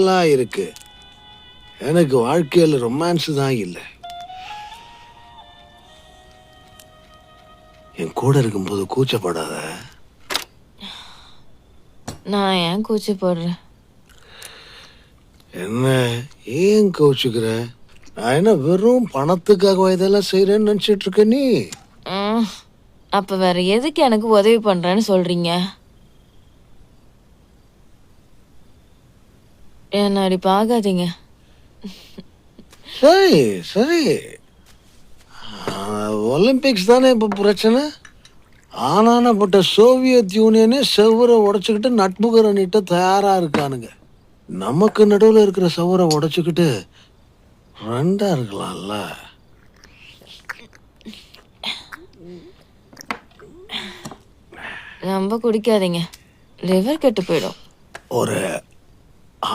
எல்லாம் இருக்கு. எனக்கு வாழ்க்கையில ரொமான்ஸ் தான் இல்லை. என் கூட இருக்கும்போது கூச்சப்படாத. நான் ஏன் கூச்சப்படுறேன்? என்ன ஏன் கோச்சுக்கிற? நான் என்ன வெறும் பணத்துக்காக இதெல்லாம் செய்யறேன்னு நினைச்சிட்டு இருக்க நீ? ம், அப்ப வேற எதுக்கு எனக்கு உதவி பண்றேன்னு சொல்றீங்க? என்ன அப்படி பார்க்காதீங்க. சரி சரி, ஒலிம்பிக்ஸ் தானே இப்ப பிரச்சனை. ஆனானப்பட்ட சோவியத் யூனியனே செவ்வரை உடைச்சுக்கிட்டு நட்புகரணிட்ட தயாரா இருக்கானுங்க. நமக்கு நடுவுல இருக்கிற செவரை உடைச்சுக்கிட்டு ரெண்டா இருக்கலாம்ல. ரொம்ப குடிக்காதீங்க, லிவர் கெட்டு போயிடும். ஒரு